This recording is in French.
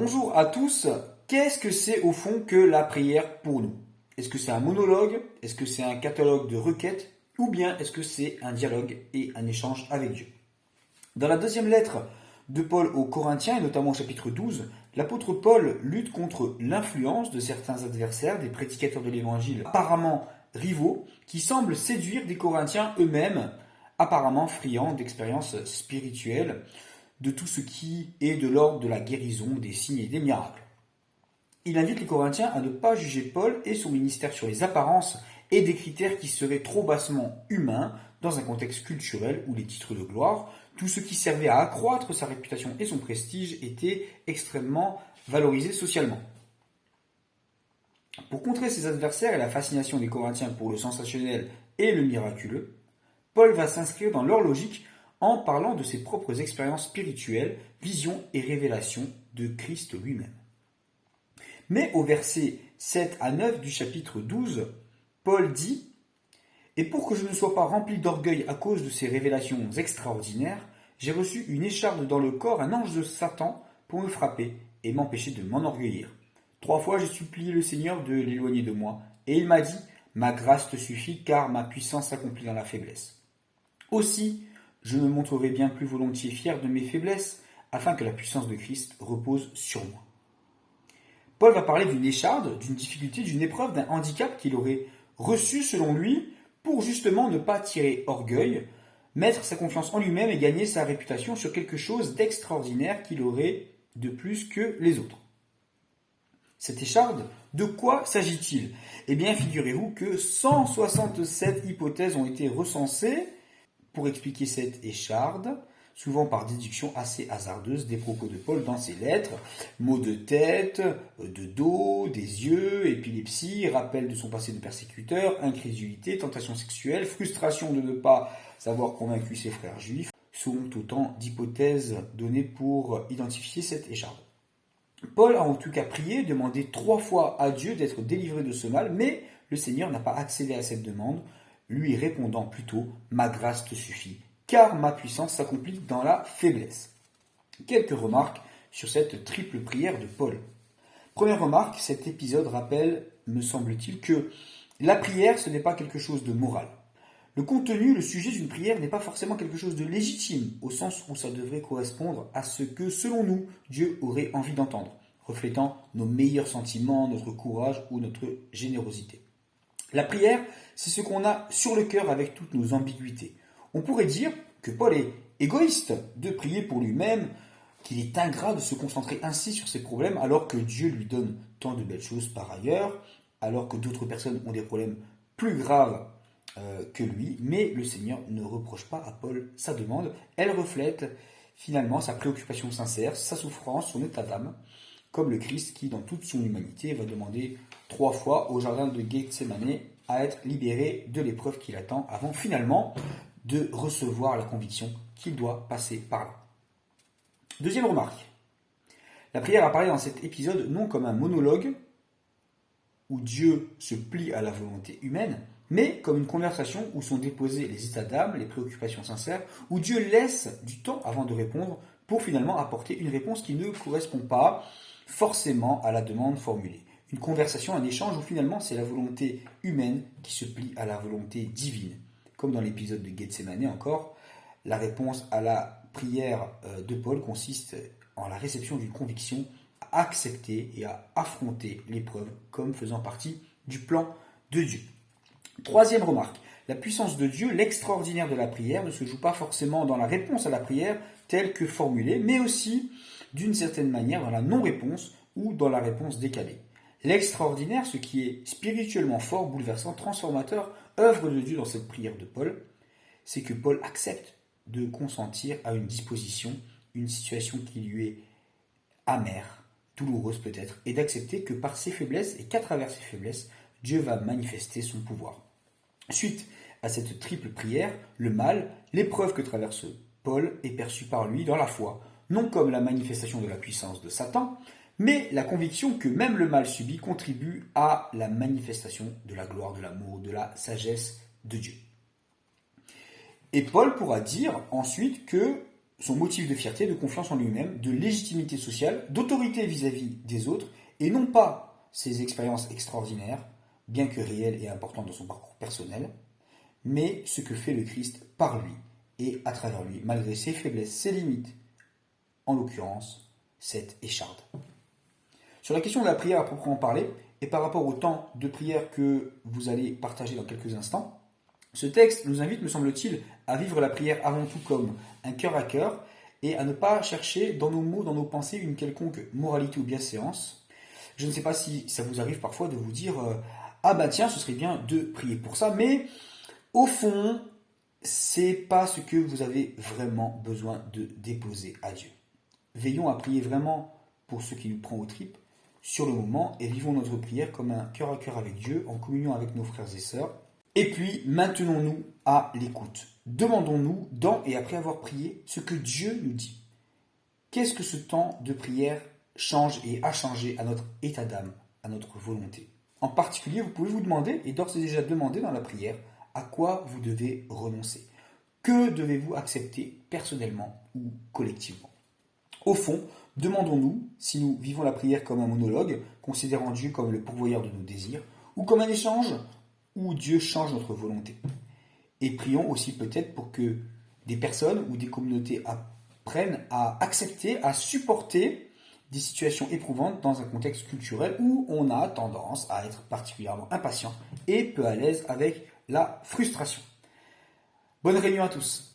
Bonjour à tous, qu'est-ce que c'est au fond que la prière pour nous? Est-ce que c'est un monologue? Est-ce que c'est un catalogue de requêtes? Ou bien est-ce que c'est un dialogue et un échange avec Dieu? Dans la deuxième lettre de Paul aux Corinthiens, et notamment au chapitre 12, l'apôtre Paul lutte contre l'influence de certains adversaires, des prédicateurs de l'évangile apparemment rivaux, qui semblent séduire des Corinthiens eux-mêmes, apparemment friands d'expériences spirituelles, de tout ce qui est de l'ordre de la guérison, des signes et des miracles. Il invite les Corinthiens à ne pas juger Paul et son ministère sur les apparences et des critères qui seraient trop bassement humains dans un contexte culturel où les titres de gloire, tout ce qui servait à accroître sa réputation et son prestige, était extrêmement valorisé socialement. Pour contrer ses adversaires et la fascination des Corinthiens pour le sensationnel et le miraculeux, Paul va s'inscrire dans leur logique en parlant de ses propres expériences spirituelles, visions et révélations de Christ lui-même. Mais au verset 7 à 9 du chapitre 12, Paul dit « Et pour que je ne sois pas rempli d'orgueil à cause de ces révélations extraordinaires, j'ai reçu une écharde dans le corps, un ange de Satan, pour me frapper et m'empêcher de m'enorgueillir. 3 fois j'ai supplié le Seigneur de l'éloigner de moi, et il m'a dit « Ma grâce te suffit, car ma puissance s'accomplit dans la faiblesse. » Aussi, je me montrerai bien plus volontiers fier de mes faiblesses, afin que la puissance de Christ repose sur moi. Paul va parler d'une écharde, d'une difficulté, d'une épreuve, d'un handicap qu'il aurait reçu selon lui pour justement ne pas tirer orgueil, mettre sa confiance en lui-même et gagner sa réputation sur quelque chose d'extraordinaire qu'il aurait de plus que les autres. Cette écharde, de quoi s'agit-il? Eh bien, figurez-vous que 167 hypothèses ont été recensées pour expliquer cette écharde, souvent par déduction assez hasardeuse des propos de Paul dans ses lettres. Maux de tête, de dos, des yeux, épilepsie, rappel de son passé de persécuteur, incrédulité, tentation sexuelle, frustration de ne pas avoir convaincu ses frères juifs, sont autant d'hypothèses données pour identifier cette écharde. Paul a en tout cas prié, demandé 3 fois à Dieu d'être délivré de ce mal, mais le Seigneur n'a pas accédé à cette demande, lui répondant plutôt « Ma grâce te suffit, car ma puissance s'accomplit dans la faiblesse. » Quelques remarques sur cette triple prière de Paul. Première remarque, cet épisode rappelle, me semble-t-il, que la prière, ce n'est pas quelque chose de moral. Le contenu, le sujet d'une prière n'est pas forcément quelque chose de légitime, au sens où ça devrait correspondre à ce que, selon nous, Dieu aurait envie d'entendre, reflétant nos meilleurs sentiments, notre courage ou notre générosité. La prière, c'est ce qu'on a sur le cœur avec toutes nos ambiguïtés. On pourrait dire que Paul est égoïste de prier pour lui-même, qu'il est ingrat de se concentrer ainsi sur ses problèmes alors que Dieu lui donne tant de belles choses par ailleurs, alors que d'autres personnes ont des problèmes plus graves que lui, mais le Seigneur ne reproche pas à Paul sa demande. Elle reflète finalement sa préoccupation sincère, sa souffrance, son état d'âme, comme le Christ qui, dans toute son humanité, va demander 3 fois au jardin de Gethsémane à être libéré de l'épreuve qui l'attend avant finalement de recevoir la conviction qu'il doit passer par là. Deuxième remarque. La prière apparaît dans cet épisode non comme un monologue où Dieu se plie à la volonté humaine, mais comme une conversation où sont déposés les états d'âme, les préoccupations sincères, où Dieu laisse du temps avant de répondre pour finalement apporter une réponse qui ne correspond pas forcément à la demande formulée. Une conversation, un échange où finalement c'est la volonté humaine qui se plie à la volonté divine. Comme dans l'épisode de Gethsémane encore, la réponse à la prière de Paul consiste en la réception d'une conviction à accepter et à affronter l'épreuve comme faisant partie du plan de Dieu. Troisième remarque, la puissance de Dieu, l'extraordinaire de la prière, ne se joue pas forcément dans la réponse à la prière telle que formulée, mais aussi d'une certaine manière dans la non-réponse ou dans la réponse décalée. L'extraordinaire, ce qui est spirituellement fort, bouleversant, transformateur, œuvre de Dieu dans cette prière de Paul, c'est que Paul accepte de consentir à une disposition, une situation qui lui est amère, douloureuse peut-être, et d'accepter que par ses faiblesses et qu'à travers ses faiblesses, Dieu va manifester son pouvoir. Suite à cette triple prière, le mal, l'épreuve que traverse Paul est perçu par lui dans la foi, non comme la manifestation de la puissance de Satan, mais la conviction que même le mal subi contribue à la manifestation de la gloire, de l'amour, de la sagesse de Dieu. Et Paul pourra dire ensuite que son motif de fierté, de confiance en lui-même, de légitimité sociale, d'autorité vis-à-vis des autres, et non pas ses expériences extraordinaires, bien que réelles et importantes dans son parcours personnel, mais ce que fait le Christ par lui et à travers lui, malgré ses faiblesses, ses limites, en l'occurrence, cette écharde. Sur la question de la prière à proprement parler, et par rapport au temps de prière que vous allez partager dans quelques instants, ce texte nous invite, me semble-t-il, à vivre la prière avant tout comme un cœur à cœur et à ne pas chercher dans nos mots, dans nos pensées, une quelconque moralité ou bienséance. Je ne sais pas si ça vous arrive parfois de vous dire ah bah tiens, ce serait bien de prier pour ça, mais au fond, c'est pas ce que vous avez vraiment besoin de déposer à Dieu. Veillons à prier vraiment pour ce qui nous prend aux tripes sur le moment et vivons notre prière comme un cœur à cœur avec Dieu, en communion avec nos frères et sœurs. Et puis, maintenons-nous à l'écoute. Demandons-nous, dans et après avoir prié, ce que Dieu nous dit. Qu'est-ce que ce temps de prière change et a changé à notre état d'âme, à notre volonté? En particulier, vous pouvez vous demander, et d'ores et déjà demander dans la prière, à quoi vous devez renoncer. Que devez-vous accepter personnellement ou collectivement? Au fond, demandons-nous si nous vivons la prière comme un monologue, considérant Dieu comme le pourvoyeur de nos désirs, ou comme un échange où Dieu change notre volonté. Et prions aussi peut-être pour que des personnes ou des communautés apprennent à accepter, à supporter des situations éprouvantes dans un contexte culturel où on a tendance à être particulièrement impatient et peu à l'aise avec la frustration. Bonne réunion à tous.